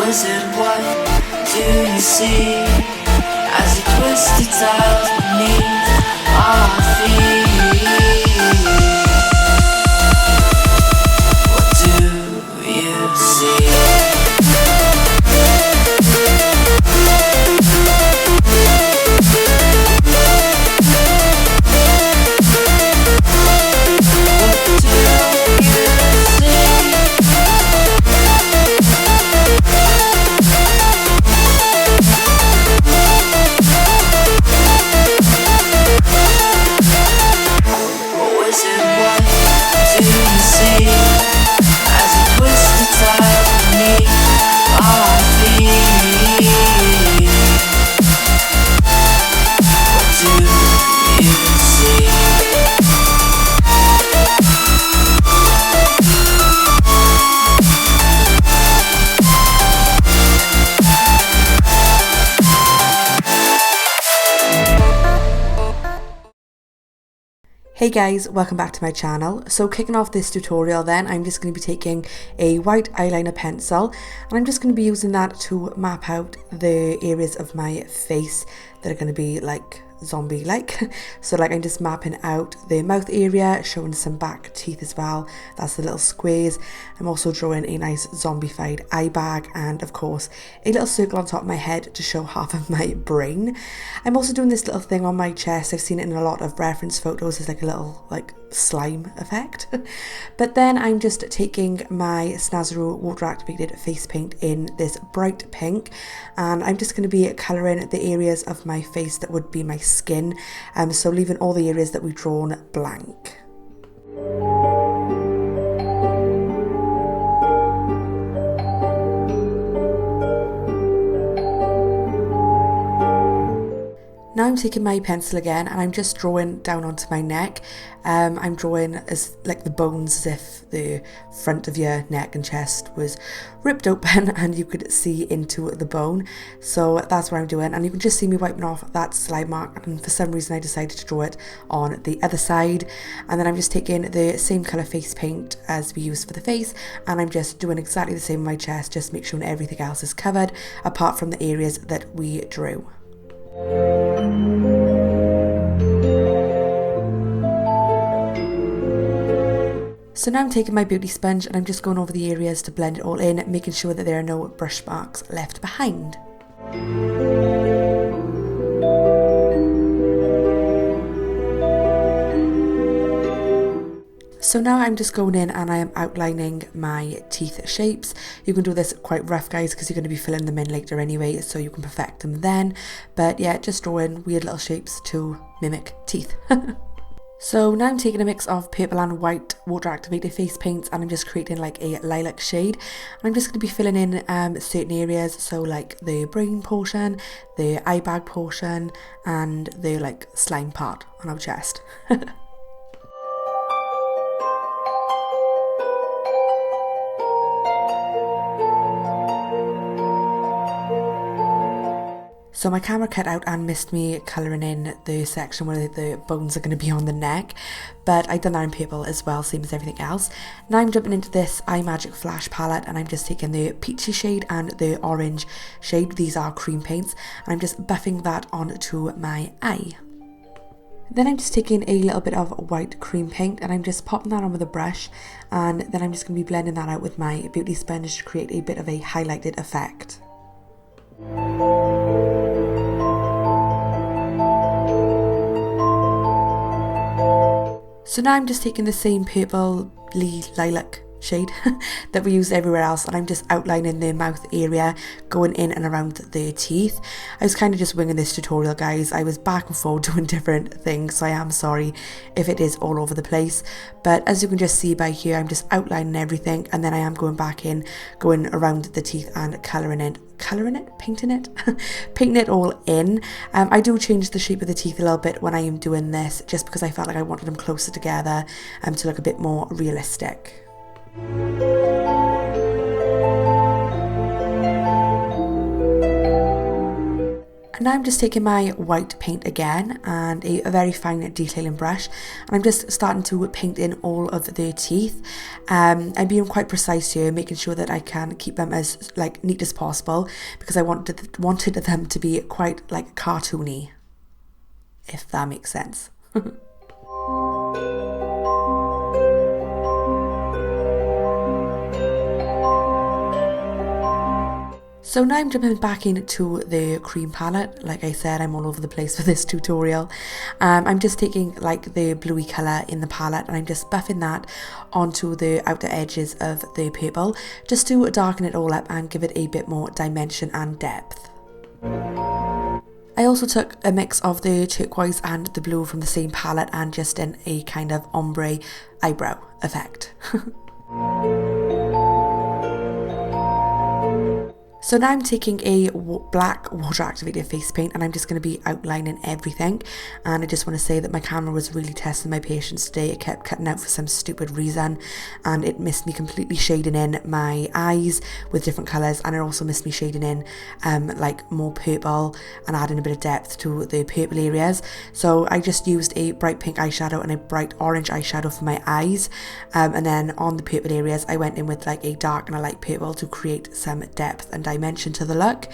wizard, what do you see as you twist your tiles beneath our feet? What do you see? Hey guys, welcome back to my channel. So kicking off this tutorial then, I'm just going to be taking a white eyeliner pencil and I'm just going to be using that to map out the areas of my face that are going to be like zombie like. So like I'm just mapping out the mouth area, showing some back teeth as well. That's the little squares. I'm also drawing a nice zombified eye bag and of course a little circle on top of my head to show half of my brain. I'm also doing this little thing on my chest. I've seen it in a lot of reference photos as like a little like slime effect. But then I'm just taking my Snazaroo water activated face paint in this bright pink and I'm just going to be colouring the areas of my face that would be my skin, so leaving all the areas that we've drawn blank. Now I'm taking my pencil again and I'm just drawing down onto my neck. I'm drawing as like the bones as if the front of your neck and chest was ripped open and you could see into the bone. So that's what I'm doing, and you can just see me wiping off that slide mark, and for some reason I decided to draw it on the other side. And then I'm just taking the same colour face paint as we used for the face and I'm just doing exactly the same on my chest, just make sure everything else is covered apart from the areas that we drew. So now I'm taking my beauty sponge and I'm just going over the areas to blend it all in, making sure that there are no brush marks left behind. So now I'm just going in and I am outlining my teeth shapes. You can do this quite rough guys because you're going to be filling them in later anyway, so you can perfect them then. But yeah, just drawing weird little shapes to mimic teeth. So now I'm taking a mix of purple and white water activated face paints and I'm just creating like a lilac shade. And I'm just going to be filling in certain areas, so like the brain portion, the eye bag portion and the like slime part on our chest. So my camera cut out and missed me colouring in the section where the bones are going to be on the neck, but I've done that in purple as well, same as everything else. Now I'm jumping into this iMagic Flash palette and I'm just taking the peachy shade and the orange shade. These are cream paints and I'm just buffing that onto my eye. Then I'm just taking a little bit of white cream paint and I'm just popping that on with a brush, and then I'm just going to be blending that out with my beauty sponge to create a bit of a highlighted effect. So now I'm just taking the same purpley lilac shade that we use everywhere else and I'm just outlining the mouth area, going in and around the teeth. I was kind of just winging this tutorial guys. I was back and forth doing different things, so I am sorry if it is all over the place, but as you can just see by here, I'm just outlining everything and then I am going back in, going around the teeth and painting it all in. I do change the shape of the teeth a little bit when I am doing this, just because I felt like I wanted them closer together to look a bit more realistic. And now I'm just taking my white paint again and a very fine detailing brush, and I'm just starting to paint in all of the teeth. I'm being quite precise here, making sure that I can keep them as like neat as possible, because I wanted them to be quite like cartoony, if that makes sense. So now I'm jumping back into the cream palette. Like I said, I'm all over the place for this tutorial. I'm just taking like the bluey colour in the palette, and I'm just buffing that onto the outer edges of the purple, just to darken it all up and give it a bit more dimension and depth. I also took a mix of the turquoise and the blue from the same palette and just in a kind of ombre eyebrow effect. So now I'm taking a black water activated face paint, and I'm just going to be outlining everything. And I just want to say that my camera was really testing my patience today. It kept cutting out for some stupid reason, and it missed me completely shading in my eyes with different colours, and it also missed me shading in like more purple and adding a bit of depth to the purple areas. So I just used a bright pink eyeshadow and a bright orange eyeshadow for my eyes, and then on the purple areas I went in with like a dark and a light purple to create some depth and dimension to the look.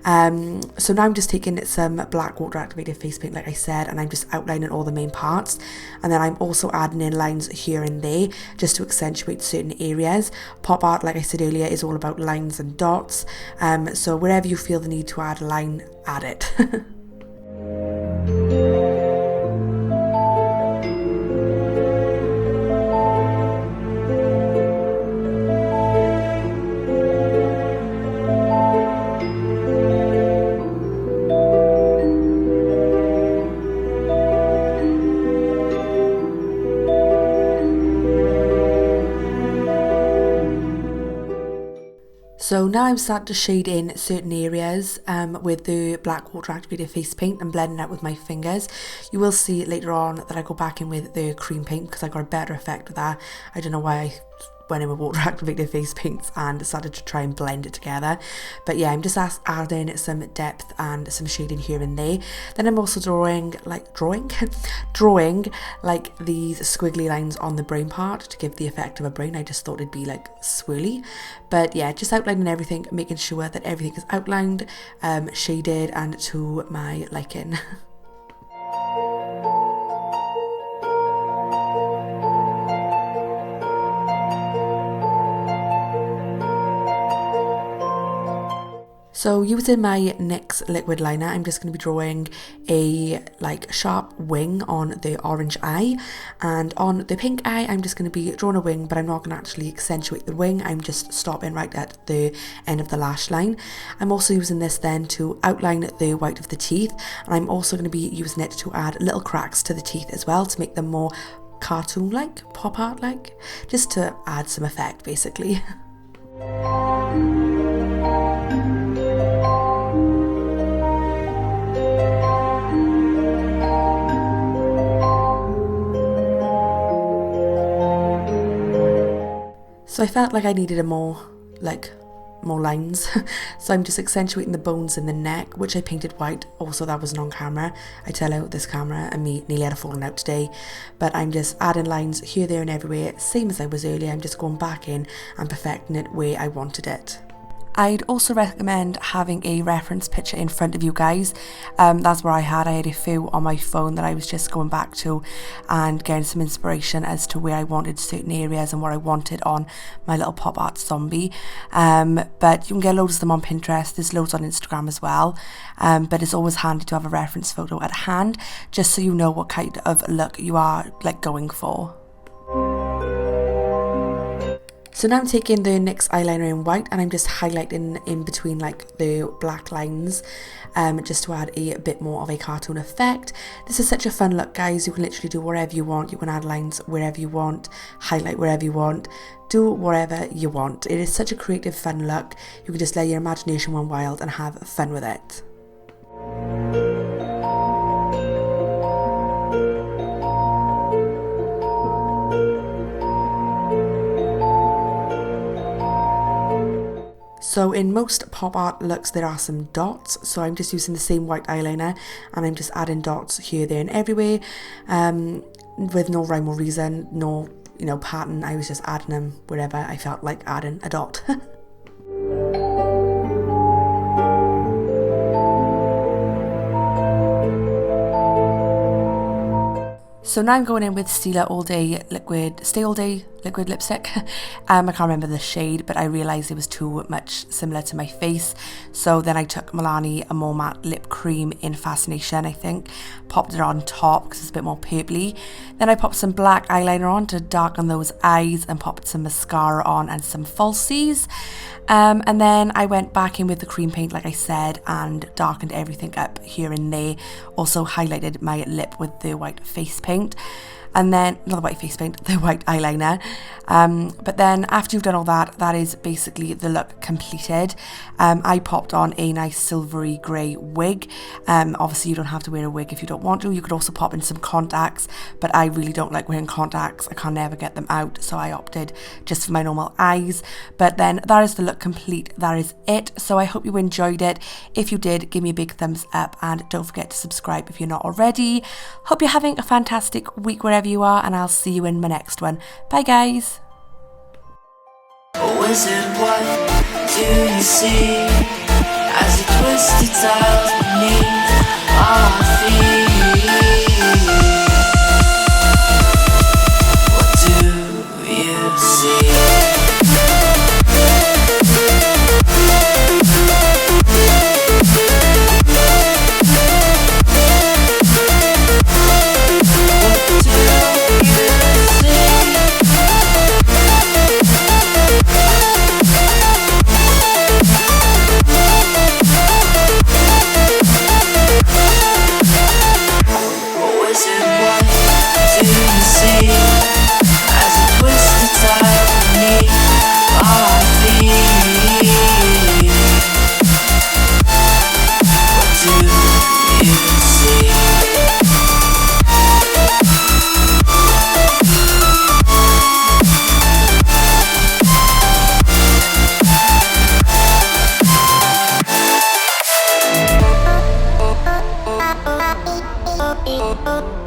So now I'm just taking some black water activated face paint, like I said, and I'm just outlining all the main parts, and then I'm also adding in lines here and there just to accentuate certain areas. Pop art, like I said earlier, is all about lines and dots, so wherever you feel the need to add a line, add it. So now I'm starting to shade in certain areas with the black water activated face paint and blending out with my fingers. You will see later on that I go back in with the cream paint because I got a better effect with that. I don't know why I went in with water activated face paints and decided to try and blend it together, but yeah, I'm just adding some depth and some shading here and there. Then I'm also drawing like these squiggly lines on the brain part to give the effect of a brain. I just thought it'd be like swirly, but yeah, just outlining everything, making sure that everything is outlined, shaded, and to my liking. So using my NYX liquid liner, I'm just going to be drawing a like sharp wing on the orange eye, and on the pink eye I'm just going to be drawing a wing, but I'm not going to actually accentuate the wing. I'm just stopping right at the end of the lash line. I'm also using this then to outline the white of the teeth, and I'm also going to be using it to add little cracks to the teeth as well to make them more cartoon-like, pop art-like, just to add some effect basically. So I felt like I needed more lines, so I'm just accentuating the bones in the neck, which I painted white. Also, that wasn't on camera. I tell out this camera and me nearly had a falling out today, but I'm just adding lines here, there and everywhere, same as I was earlier. I'm just going back in and perfecting it where I wanted it. I'd also recommend having a reference picture in front of you guys. That's where I had a few on my phone that I was just going back to and getting some inspiration as to where I wanted certain areas and what I wanted on my little pop art zombie. But you can get loads of them on Pinterest. There's loads on Instagram as well. But it's always handy to have a reference photo at hand, just so you know what kind of look you are like going for. So now I'm taking the NYX eyeliner in white and I'm just highlighting in between like the black lines, just to add a bit more of a cartoon effect. This is such a fun look, guys. You can literally do whatever you want. You can add lines wherever you want, highlight wherever you want, do whatever you want. It is such a creative, fun look. You can just let your imagination run wild and have fun with it. So in most pop art looks there are some dots, so I'm just using the same white eyeliner and I'm just adding dots here, there and everywhere, with no rhyme or reason, no pattern. I was just adding them wherever I felt like adding a dot. So now I'm going in with Stay All Day Liquid lipstick. I can't remember the shade, but I realised it was too much similar to my face. So then I took Milani a more matte lip cream in Fascination, I think. Popped it on top because it's a bit more purpley. Then I popped some black eyeliner on to darken those eyes and popped some mascara on and some falsies. And then I went back in with the cream paint, like I said, and darkened everything up here and there. Also highlighted my lip with the white face paint. And then, not the white face paint, the white eyeliner. But then after you've done all that, that is basically the look completed. I popped on a nice silvery grey wig. Obviously you don't have to wear a wig if you don't want to. You could also pop in some contacts, but I really don't like wearing contacts. I can never get them out, so I opted just for my normal eyes. But then that is the look complete. That is it. So I hope you enjoyed it. If you did, give me a big thumbs up and don't forget to subscribe if you're not already. Hope you're having a fantastic week wherever you are, and I'll see you in my next one. Bye guys. Oh, wizard, what do you see as you twist your tiles beneath our feet? What do you see? Oh,